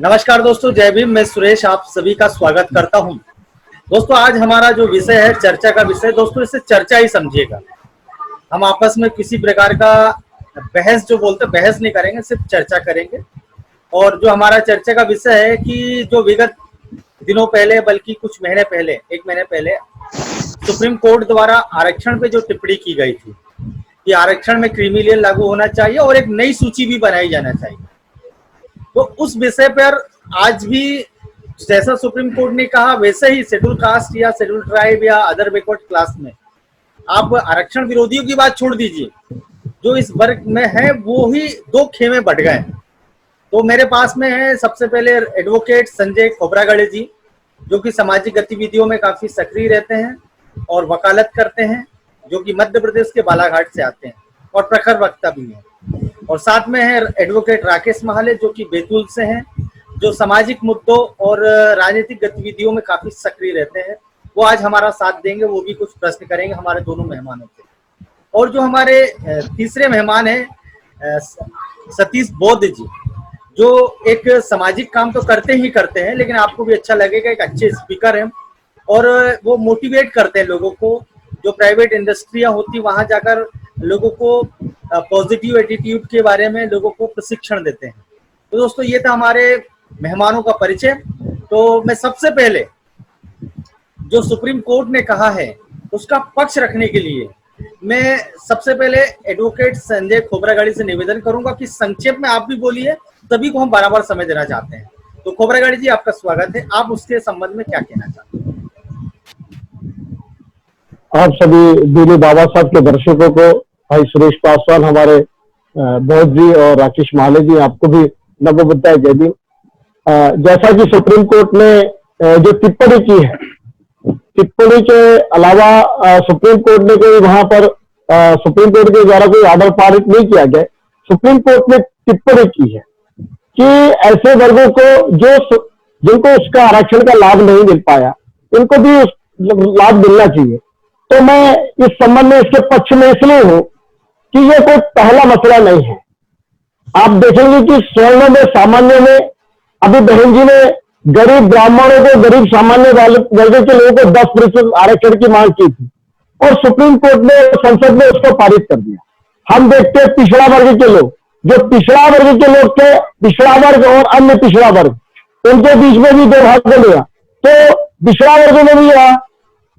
नमस्कार दोस्तों, जय भीम। मैं सुरेश आप सभी का स्वागत करता हूं। दोस्तों, आज हमारा जो विषय है, चर्चा का विषय, दोस्तों इसे चर्चा ही समझिएगा। हम आपस में किसी प्रकार का बहस जो बोलते हैं बहस नहीं करेंगे, सिर्फ चर्चा करेंगे। और जो हमारा चर्चा का विषय है कि जो विगत दिनों पहले, बल्कि कुछ महीने पहले, 1 महीने पहले सुप्रीम कोर्ट द्वारा आरक्षण पे जो टिप्पणी की गई थी कि आरक्षण में क्रीमी लेयर लागू होना चाहिए और एक नई सूची भी बनाई जाना चाहिए, तो उस विषय पर आज भी जैसा सुप्रीम कोर्ट ने कहा वैसे ही शेड्यूल कास्ट या शेड्यूल ट्राइब या अदर बैकवर्ड क्लास में आप आरक्षण विरोधियों की बात छोड़ दीजिए, जो इस वर्ग में है वो ही दो खेमे बढ़ गए। तो मेरे पास में है सबसे पहले एडवोकेट संजय खोबरागड़े जी, जो कि सामाजिक गतिविधियों में काफी सक्रिय रहते हैं और वकालत करते हैं, जो कि मध्य प्रदेश के बालाघाट से आते हैं और प्रखर वक्ता भी हैं। और साथ में है एडवोकेट राकेश महाले, जो कि बैतूल से हैं, जो सामाजिक मुद्दों और राजनीतिक गतिविधियों में काफी सक्रिय रहते हैं। वो आज हमारा साथ देंगे, वो भी कुछ प्रश्न करेंगे हमारे दोनों मेहमानों से। और जो हमारे तीसरे मेहमान हैं सतीश बौद्ध जी, जो एक सामाजिक काम तो करते ही करते हैं, लेकिन आपको भी अच्छा लगेगा, एक अच्छे स्पीकर हैं और वो मोटिवेट करते हैं लोगों को। जो प्राइवेट इंडस्ट्रियां होती वहां जाकर लोगों को पॉजिटिव एटीट्यूड के बारे में लोगों को प्रशिक्षण देते हैं। तो दोस्तों, ये था हमारे मेहमानों का परिचय। तो मैं सबसे पहले जो सुप्रीम कोर्ट ने कहा है उसका पक्ष रखने के लिए मैं सबसे पहले एडवोकेट संजय खोबरागड़े से निवेदन करूंगा कि संक्षेप में आप भी बोलिए, सभी को हम बराबर समय देना चाहते हैं। तो खोबरागड़े जी, आपका स्वागत है। आप उसके संबंध में क्या कहना चाहते हैं? आप सभी दिल्ली बाबा साहब के दर्शकों को, भाई सुरेश पासवान, हमारे बौद्ध जी और राकेश माले जी, आपको भी नवोबुद्धाय जय भीम। जैसा कि सुप्रीम कोर्ट ने जो टिप्पणी की है, टिप्पणी के अलावा सुप्रीम कोर्ट ने कोई वहां पर सुप्रीम कोर्ट के द्वारा कोई ऑर्डर पारित नहीं किया गया। सुप्रीम कोर्ट ने टिप्पणी की है कि ऐसे वर्गों को जिनको उसका आरक्षण का लाभ नहीं मिल पाया, इनको भी उस लाभ मिलना चाहिए। तो मैं इस संबंध में इसके पक्ष में इसलिए हूं कि ये कोई पहला मसला नहीं है। आप देखेंगे कि स्वर्ण में, सामान्य में, अभी बहन जी ने गरीब ब्राह्मणों को, गरीब सामान्य वर्ग के लोगों को 10% आरक्षण की मांग की थी और सुप्रीम कोर्ट ने, संसद ने उसको पारित कर दिया। हम देखते हैं पिछड़ा वर्ग के लोग, जो पिछड़ा वर्ग के लोग थे, पिछड़ा वर्ग और अन्य पिछड़ा वर्ग, उनके बीच में भी दो भाग लिया, तो पिछड़ा वर्ग में भी रहा।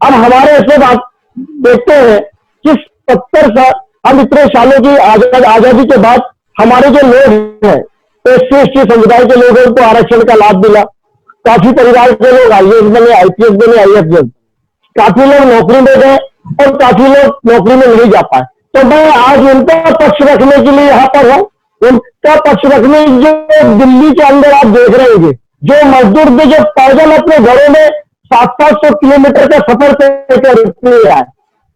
अब हमारे ऐसे बात देखते हैं कि 70 साल, हम इतने सालों की आजादी के बाद हमारे जो लोग हैं, एससी समुदाय के लोग हैं, उनको आरक्षण का लाभ मिला। काफी परिवार के लोग आईएएस बने, आईपीएस बने, आईएएस बने। काफी लोग नौकरी में गए और काफी लोग नौकरी में नहीं जा पाए। तो मैं आज उनका पक्ष रखने के लिए यहाँ पर हूँ। उनका पक्ष रखने, जो दिल्ली के अंदर आप देख रहे होंगे, जो मजदूर थे, जो पैदल अपने घरों में 700-700 किलोमीटर का सफर तय कर रहा है,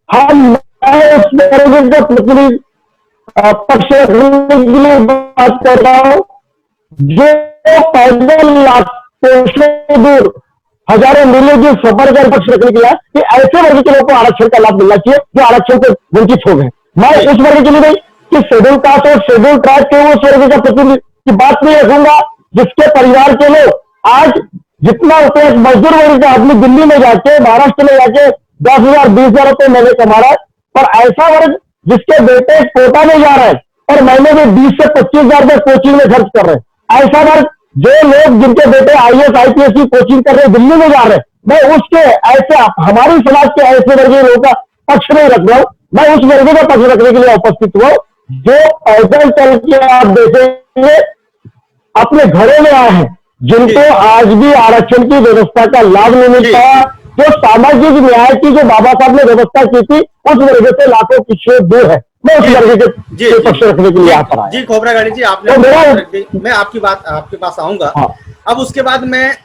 हम उस वर्ग का प्रतिनिधि पक्ष रखने के लिए बात कर रहा हूं, जो पैदल कोसों दूर, हजारों मीलों की सफर कर पक्ष रखने के लिए कि ऐसे वर्ग के लोगों को आरक्षण का लाभ मिलना चाहिए जो आरक्षण से वंचित हो गए। मैं उस वर्ग के लिए नहीं कि शेड्यूल कास्ट और शेड्यूल ट्राइब के उस वर्ग का प्रतिनिधि की बात नहीं रखूंगा, जिसके परिवार के लोग आज जितना रुपये मजदूर वर्ग का आदमी दिल्ली में जाके, महाराष्ट्र में जाके 10,000 20,000 रुपये महीने कमा रहा है, और ऐसा वर्ग जिसके बेटे कोटा में जा रहे हैं और महीने में 20 से 25,000 रुपये कोचिंग में खर्च कर रहे हैं, ऐसा वर्ग, जो लोग जिनके बेटे आईएएस आईपीएस की कोचिंग कर रहे हैं, दिल्ली में जा रहे हैं, मैं उसके ऐसे हमारी समाज के ऐसे वर्गीय लोगों का पक्ष नहीं रख रहा हूं। मैं उस वर्ग का पक्ष रखने के लिए उपस्थित हुआ, जो पैदल चल के आप देखेंगे अपने घरों में आए हैं, जिनको आज भी आरक्षण की व्यवस्था का लाभ नहीं मिल पाया। जो सामाजिक न्याय की जो बाबा साहब ने व्यवस्था की थी, उस वर्ग से लाखों पिछड़े दूर है। मैं उस वर्ग के पक्ष रखने के लिए यहाँ पर आया। जी खोबरागड़े जी, आपने तो मैं आपकी बात आपके पास आऊंगा। हाँ। अब उसके बाद मैं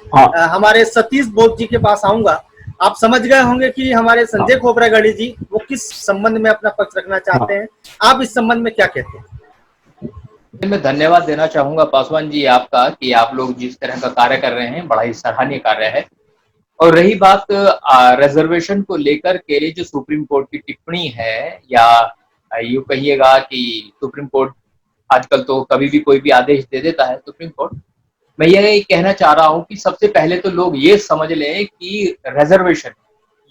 हमारे सतीश बौद्ध जी के पास आऊंगा। आप समझ गए होंगे कि हमारे संजय खोबरागड़े जी वो किस संबंध में अपना पक्ष रखना चाहते हैं। आप इस संबंध में क्या कहते हैं? मैं धन्यवाद देना चाहूंगा पासवान जी आपका, कि आप लोग जिस तरह का कार्य कर रहे हैं, बड़ा ही सराहनीय कार्य है। और रही बात रिजर्वेशन को लेकर के, जो सुप्रीम कोर्ट की टिप्पणी है, या यूं कहिएगा कि सुप्रीम कोर्ट आजकल तो कभी भी कोई भी आदेश दे देता है सुप्रीम कोर्ट, मैं ये कहना चाह रहा हूं कि सबसे पहले तो लोग ये समझ लें कि रिजर्वेशन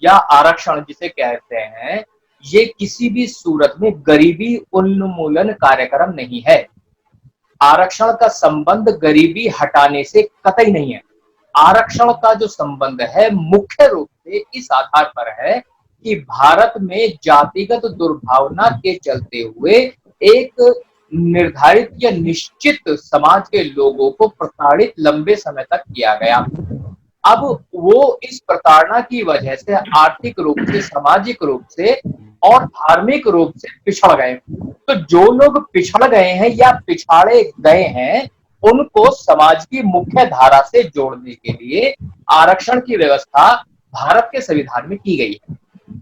या आरक्षण जिसे कहते हैं, ये किसी भी सूरत में गरीबी उन्मूलन कार्यक्रम नहीं है। आरक्षण का संबंध गरीबी हटाने से कतई नहीं है। आरक्षण का जो संबंध है मुख्य रूप से इस आधार पर है कि भारत में जातिगत दुर्भावना के चलते हुए एक निर्धारित या निश्चित समाज के लोगों को प्रताड़ित लंबे समय तक किया गया। अब वो इस प्रताड़ना की वजह से आर्थिक रूप से, सामाजिक रूप से और धार्मिक रूप से पिछड़ गए। तो जो लोग पिछड़ गए हैं या पिछाड़े गए हैं, उनको समाज की मुख्य धारा से जोड़ने के लिए आरक्षण की व्यवस्था भारत के संविधान में की गई है,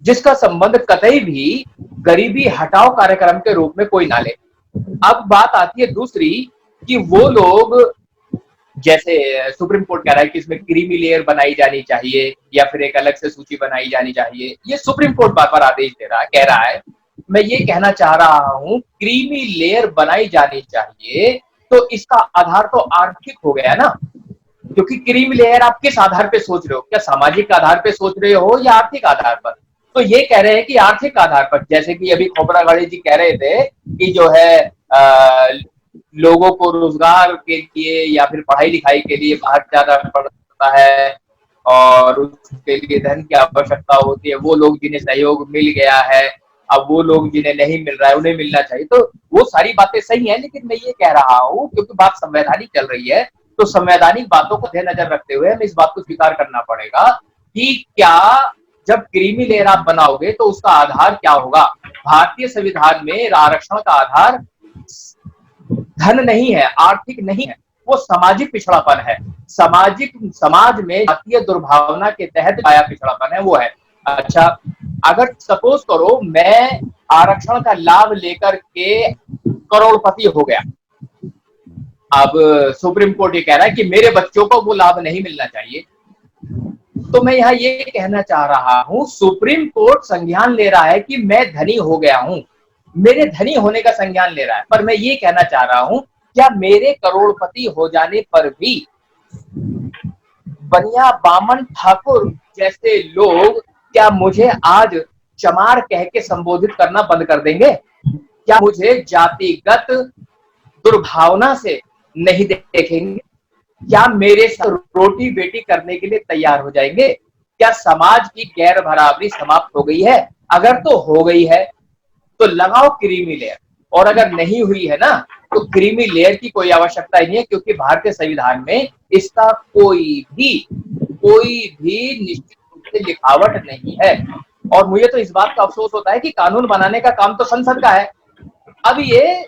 जिसका संबंध कतई भी गरीबी हटाओ कार्यक्रम के रूप में कोई ना ले। अब बात आती है दूसरी कि वो लोग, जैसे सुप्रीम कोर्ट कह रहा है कि इसमें क्रीमी लेयर बनाई जानी चाहिए या फिर एक अलग से सूची बनाई जानी चाहिए, ये सुप्रीम कोर्ट बार बार आदेश दे रहा है, कह रहा है। मैं ये कहना चाह रहा हूं, क्रीमी लेयर बनाई जानी चाहिए तो इसका आधार तो आर्थिक हो गया ना, क्योंकि क्रीमी लेयर आप किस आधार पे सोच रहे हो? क्या सामाजिक आधार पे सोच रहे हो या आर्थिक आधार पर? तो ये कह रहे हैं कि आर्थिक आधार पर, जैसे कि अभी खोबरागढ़े जी कह रहे थे कि जो है लोगों को रोजगार के लिए या फिर पढ़ाई लिखाई के लिए बाहर जाना पड़ता है और उसके लिए धन की आवश्यकता होती है, वो लोग जिन्हें सहयोग मिल गया है, अब वो लोग जिन्हें नहीं मिल रहा है उन्हें मिलना चाहिए। तो वो सारी बातें सही हैं, लेकिन मैं ये कह रहा हूं क्योंकि बात संवैधानिक चल रही है, तो संवैधानिक बातों को मद्देनजर रखते हुए हमें इस बात को स्वीकार करना पड़ेगा कि क्या जब क्रीमी लेयर आप बनाओगे तो उसका आधार क्या होगा? भारतीय संविधान में आरक्षण का आधार धन नहीं है, आर्थिक नहीं है, वो सामाजिक पिछड़ापन है। समाज में जातीय दुर्भावना के तहत आया पिछड़ापन है, वो है। अच्छा, अगर सपोज करो मैं आरक्षण का लाभ लेकर के करोड़पति हो गया, अब सुप्रीम कोर्ट ये कह रहा है कि मेरे बच्चों को वो लाभ नहीं मिलना चाहिए, तो मैं यहाँ ये कहना चाह रहा हूं, सुप्रीम कोर्ट संज्ञान ले रहा है कि मैं धनी हो गया हूं, मेरे धनी होने का संज्ञान ले रहा है, पर मैं ये कहना चाह रहा हूं, क्या मेरे करोड़पति हो जाने पर भी बनिया बामन ठाकुर जैसे लोग क्या मुझे आज चमार कह के संबोधित करना बंद कर देंगे? क्या मुझे जातिगत दुर्भावना से नहीं देखेंगे? क्या मेरे साथ रोटी बेटी करने के लिए तैयार हो जाएंगे? क्या समाज की गैर बराबरी समाप्त हो गई है? अगर तो हो गई है तो लगाओ क्रीमी लेयर, और अगर नहीं हुई है ना तो क्रीमी लेयर की कोई आवश्यकता ही नहीं है, क्योंकि भारतीय संविधान में इसका कोई भी निश्चित रूप से लिखावट नहीं है। और मुझे तो इस बात का अफसोस होता है कि कानून बनाने का काम तो संसद का है, अब ये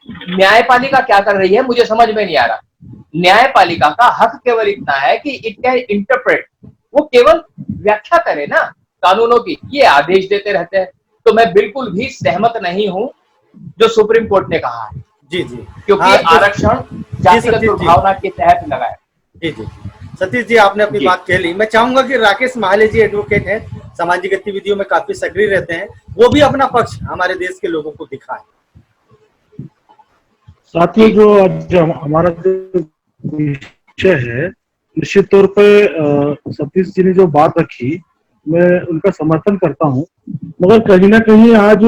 न्यायपालिका क्या कर रही है मुझे समझ में नहीं आ रहा। न्यायपालिका का हक केवल इतना है कि इट कैन इंटरप्रेट, वो केवल व्याख्या करे ना कानूनों की, ये आदेश देते रहते हैं। तो मैं बिल्कुल भी सहमत नहीं हूं जो सुप्रीम कोर्ट ने कहा है, जी जी, क्योंकि आरक्षण जातिगत दुर्भावना के तहत लगा है। जी जी, सतीश जी आपने अपनी बात कह ली। मैं चाहूंगा कि राकेश माले जी एडवोकेट हैं, सामाजिक गतिविधियों में काफी सक्रिय रहते हैं, वो भी अपना पक्ष हमारे देश के लोगों को दिखाएं। साथियों, जो आज हमारा जो विषय है, निश्चित तौर पे सतीश जी ने जो बात रखी, मैं उनका समर्थन करता हूं, मगर कहीं ना कहीं आज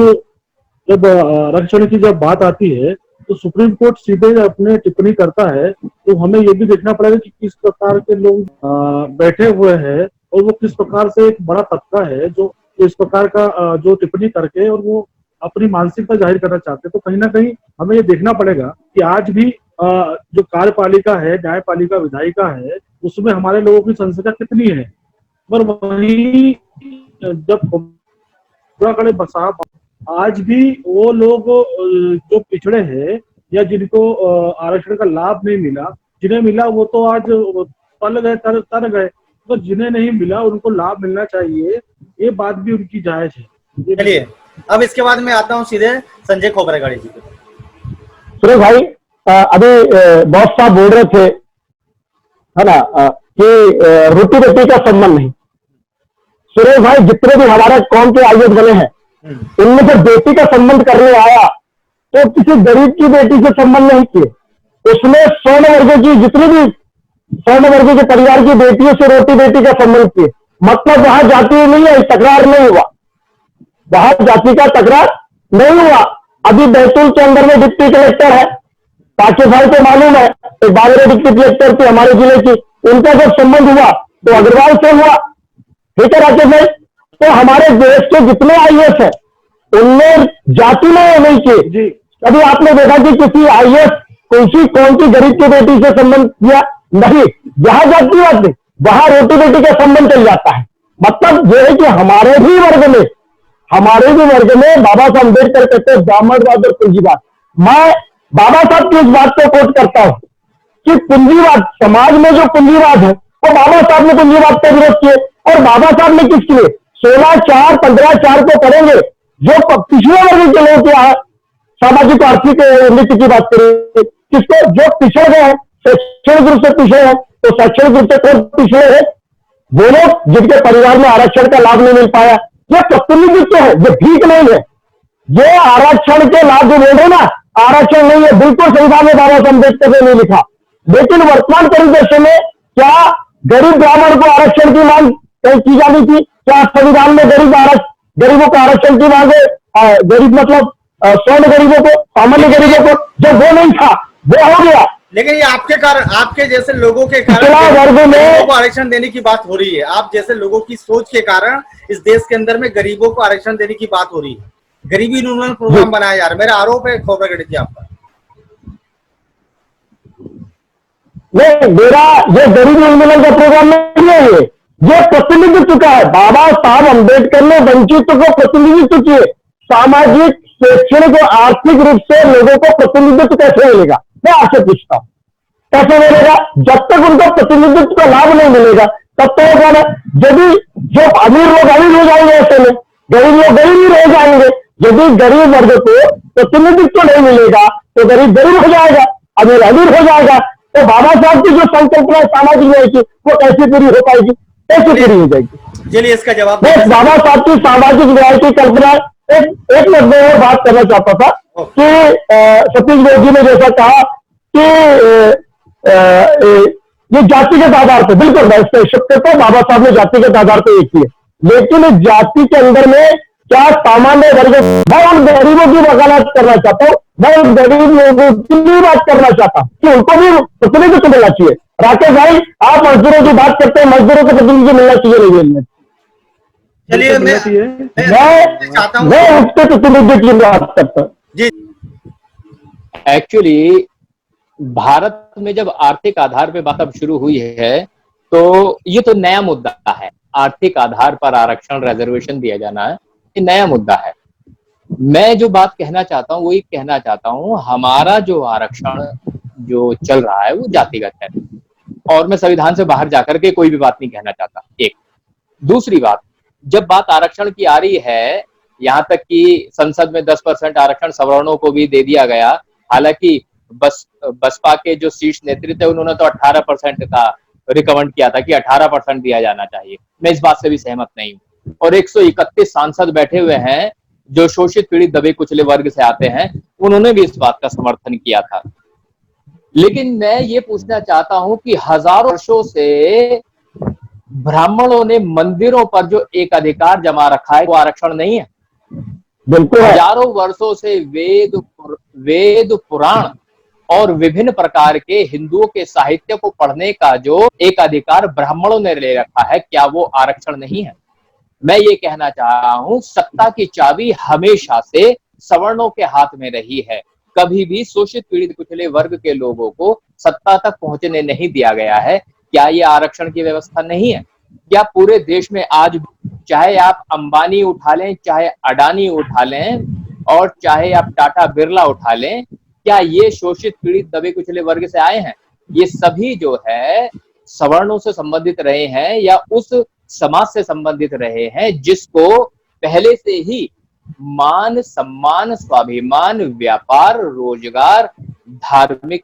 जब आरक्षण की जब बात आती है तो सुप्रीम कोर्ट सीधे अपने टिप्पणी करता है, तो हमें ये भी देखना पड़ेगा कि किस प्रकार के लोग बैठे हुए हैं और वो किस प्रकार से एक बड़ा तबका है जो इस प्रकार का जो टिप्पणी करके और वो अपनी मानसिकता जाहिर करना चाहते हैं। तो कहीं ना कहीं हमें ये देखना पड़ेगा कि आज भी जो कार्यपालिका है, न्यायपालिका, विधायिका है, उसमें हमारे लोगों की संख्या कितनी है। पर वही जब साहब, आज भी वो लोग जो पिछड़े हैं या जिनको आरक्षण का लाभ नहीं मिला, जिन्हें मिला वो तो आज पल गए, तर गए, तो जिन्हें नहीं मिला उनको लाभ मिलना चाहिए, ये बात भी उनकी जायज है। चलिए, अब इसके बाद मैं आता हूँ सीधे संजय खोबरागढ़े जी को। सुरेश भाई, अभी बॉस साहब बोल रहे थे, है ना, कि रोटी रोटी का संबंध नहीं। सुरेश भाई, जितने भी हमारे कौम के आयुध बने हैं, उनमें से बेटी का संबंध करने आया तो किसी गरीब की बेटी से संबंध नहीं किए, उसमें 100 वर्गों की जितनी भी स्वर्ण वर्ग के परिवार की बेटियों से रोटी बेटी का संबंध किए। मतलब वहां जाति नहीं है, तकरार नहीं हुआ, वहां जाति का तकरार नहीं हुआ। अभी बैतूल के अंदर में डिप्टी कलेक्टर है, साकिब भाई को मालूम है, तो बागरे डिप्टी कलेक्टर थी हमारे जिले की, उनका जब संबंध हुआ तो अग्रवाल से हुआ। ठीक है राकेश भाई, तो हमारे देश के जितने आईएएस है उनमें जाति में नहीं किए। जी कभी आपने देखा कि किसी आईएएस कौन सी गरीब की बेटी से संबंध किया? नहीं, जहां जातिवाद नहीं वहां रोटी बेटी का संबंध चल जाता है। मतलब यह है कि हमारे भी वर्ग में बाबा साहब अम्बेडकर कहते हैं ब्राह्मणवाद और पूंजीवाद। मैं बाबा साहब की इस बात को कोट करता हूं कि पूंजीवाद, समाज में जो पूंजीवाद है वो बाबा साहब ने पूंजीवाद का विरोध किए। और बाबा साहब ने किसके लिए 16/4 15/4 को करेंगे जो पिछड़े वर्ग के लोग क्या है, सामाजिक आर्थिक नीति की बात करें, किसको जो पिछड़ गए हैं, शैक्षणिक रूप से पिछड़े हैं, तो शैक्षणिक रूप से कौन पिछड़े हैं? वो लोग जिनके परिवार में आरक्षण का लाभ नहीं मिल पाया। ये प्रतिनिधित्व है, ये भीख नहीं है। ये आरक्षण के लाभ जो बोल रहे ना, आरक्षण नहीं है, बिल्कुल संविधान में बाबा साहब अम्बेडकर ने नहीं लिखा। लेकिन वर्तमान परिदृश्य में क्या गरीब ब्राह्मण को आरक्षण की मांग की जानी थी? क्या संविधान में गरीबों को आरक्षण की मांग है? गरीब मतलब स्वर्ण गरीबों को, सामान्य गरीबों को, जब वो नहीं था वो हो गया। लेकिन ये आपके कारण, आपके जैसे लोगों के कारण पिछड़ा वर्ग में गरीबों को आरक्षण देने की बात हो रही है। आप जैसे लोगों की सोच के कारण इस देश के अंदर में गरीबों को आरक्षण देने की बात हो रही है। गरीबी उन्मूलन प्रोग्राम बनाया जा रहा है। मेरा आरोप है खोबरागढ़ जी आपका। नहीं, मेरा ये गरीबी उन्मूलन का प्रोग्राम नहीं है, ये प्रतिनिधित्व का है। बाबा साहब अम्बेडकर ने वंचितों को प्रतिनिधित्व किए। सामाजिक, शैक्षणिक और आर्थिक रूप से लोगों को प्रतिनिधित्व कैसे मिलेगा? मैं आपसे पूछता हूं, कैसे मिलेगा? जब तक उनको प्रतिनिधित्व का लाभ नहीं मिलेगा तब तक कौन है? यदि जो अमीर लोग अमीर हो जाएंगे, ऐसे में गरीब लोग गरीब ही रह जाएंगे। यदि गरीब वर्ग को प्रतिनिधित्व नहीं मिलेगा तो गरीब गरीब हो जाएगा, अमीर अमीर हो जाएगा। तो बाबा साहब की जो संकल्पना सामाजिक न्याय की वो कैसे पूरी हो पाएगी? कैसे पूरी हो जाएगी? चलिए इसका जवाब बाबा साहब की सामाजिक न्याय की कल्पना एक मैं और बात करना चाहता था कि सतीश गोयल जी ने जैसा कहा कि ये जातिगत आधार पर, बिल्कुल मैं इसका इश्क करता हूं, बाबा साहब ने जातिगत आधार पर एक किए। लेकिन इस जाति के अंदर में क्या सामान्य वर्ग, मैं उन गरीबों की वकालत करना चाहता हूं, मैं उन गरीब लोगों की बात करना चाहता हूं कि उनको भी प्रतिनिधित्व मिलना चाहिए। राकेश भाई, आप मजदूरों की बात करते हैं, मजदूरों को प्रतिनिधित्व मिलना चाहिए, नहीं मिलना? चलिए मैं उसके प्रतिनिधित्व की बात करता हूं जी। एक्चुअली भारत में जब आर्थिक आधार पे बात अब शुरू हुई है तो ये तो नया मुद्दा है। आर्थिक आधार पर आरक्षण, रिजर्वेशन दिया जाना है, ये नया मुद्दा है। मैं जो बात कहना चाहता हूँ वही कहना चाहता हूँ, हमारा जो आरक्षण जो चल रहा है वो जातिगत है और मैं संविधान से बाहर जाकर के कोई भी बात नहीं कहना चाहता। एक दूसरी बात, जब बात आरक्षण की आ रही है, यहाँ तक कि संसद में 10% आरक्षण सवर्णों को भी दे दिया गया। हालांकि बसपा के जो शीर्ष नेतृत्व है उन्होंने तो 18% का रिकमेंड किया था कि 18% दिया जाना चाहिए। मैं इस बात से भी सहमत नहीं हूँ। और 131 सांसद बैठे हुए हैं जो शोषित, पीड़ित, दबे कुचले वर्ग से आते हैं, उन्होंने भी इस बात का समर्थन किया था। लेकिन मैं ये पूछना चाहता हूं कि हजारों वर्षों से ब्राह्मणों ने मंदिरों पर जो एक अधिकार जमा रखा है वो आरक्षण नहीं है। बिल्कुल, हजारों वर्षों से वेद पुराण और विभिन्न प्रकार के हिंदुओं के साहित्य को पढ़ने का जो एक अधिकार ब्राह्मणों ने ले रखा है, क्या वो आरक्षण नहीं है? मैं ये कहना चाह रहा हूं, सत्ता की चाबी हमेशा से सवर्णों के हाथ में रही है। कभी भी शोषित, पीड़ित, कुचले वर्ग के लोगों को सत्ता तक पहुंचने नहीं दिया गया है। क्या ये आरक्षण की व्यवस्था नहीं है? क्या पूरे देश में आज, चाहे आप अंबानी उठा लें, चाहे अडानी उठा लें और चाहे आप टाटा बिरला उठा लें, क्या ये शोषित, पीड़ित, दबे कुचले वर्ग से आए हैं? ये सभी जो है सवर्णों से संबंधित रहे हैं या उस समाज से संबंधित रहे हैं जिसको पहले से ही मान, सम्मान, स्वाभिमान, व्यापार, रोजगार, धार्मिक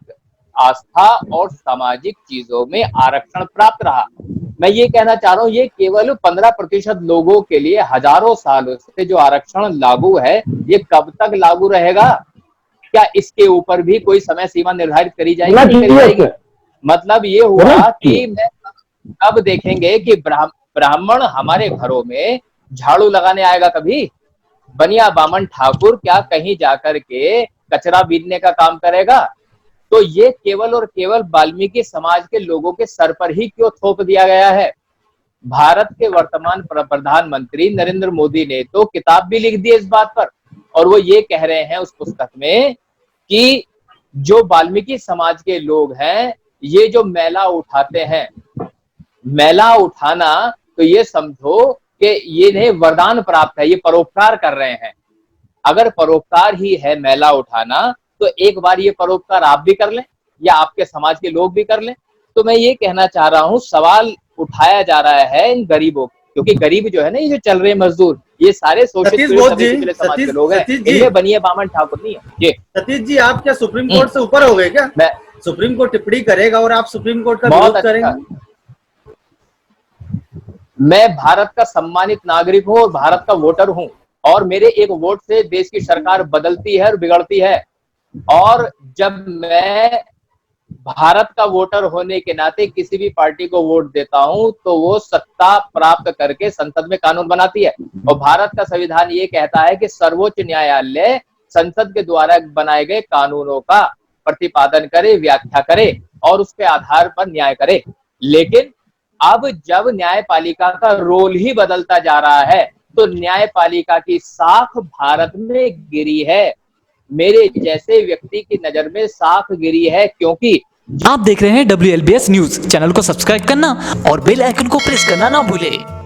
आस्था और सामाजिक चीजों में आरक्षण प्राप्त रहा। मैं ये कहना चाह रहा हूं, ये केवल 15% लोगों के लिए हजारों सालों से जो आरक्षण लागू है, ये कब तक लागू रहेगा? क्या इसके ऊपर भी कोई समय सीमा निर्धारित करी जाएगी? मतलब ये हुआ Correct. कि मैं कब देखेंगे कि ब्राह्मण हमारे घरों में झाड़ू लगाने आएगा कभी? बनिया बामन ठाकुर क्या कहीं जाकर के कचरा बीनने का काम करेगा? तो ये केवल और केवल वाल्मीकि समाज के लोगों के सर पर ही क्यों थोप दिया गया है? भारत के वर्तमान प्रधानमंत्री नरेंद्र मोदी ने तो किताब भी लिख दी इस बात पर, और वो ये कह रहे हैं उस पुस्तक में कि जो वाल्मीकि समाज के लोग हैं, ये जो मैला उठाते हैं, मैला उठाना तो ये समझो कि ये इन्हें वरदान प्राप्त है, ये परोपकार कर रहे हैं। अगर परोपकार ही है मैला उठाना, तो एक बार ये परोपकार आप भी कर लें या आपके समाज के लोग भी कर लें। तो मैं ये कहना चाह रहा हूं, सवाल उठाया जा रहा है इन गरीबों, क्योंकि गरीब जो है ना, ये जो चल रहे मजदूर, ये सारे शोषित सतीश पीड़ित बोस दबे जी, कुचले समाज के सतीश लोग हैं, सतीश जी, इनमें बनिए बामन ठाकुर नहीं है। ये सतीश जी, आप क्या सुप्रीम कोर्ट से ऊपर हो गए क्या? मैं सुप्रीम कोर्ट टिप्पणी करेगा और आप सुप्रीम कोर्ट का बहुत विरोध अच्छा, करेंगे? मैं भारत का सम्मानित नागरिक हूं और भारत का वोटर हूं, और मेरे एक वोट से देश की सरकार बदलती है और बिगड़ती है। और जब मैं भारत का वोटर होने के नाते किसी भी पार्टी को वोट देता हूं, तो वो सत्ता प्राप्त करके संसद में कानून बनाती है। और भारत का संविधान ये कहता है कि सर्वोच्च न्यायालय संसद के द्वारा बनाए गए कानूनों का प्रतिपादन करे, व्याख्या करे और उसके आधार पर न्याय करे। लेकिन अब जब न्यायपालिका का रोल ही बदलता जा रहा है, तो न्यायपालिका की साख भारत में गिरी है। मेरे जैसे व्यक्ति की नजर में साख गिरी है, क्योंकि आप देख रहे हैं WLBS न्यूज। चैनल को सब्सक्राइब करना और बेल आइकन को प्रेस करना ना भूलें।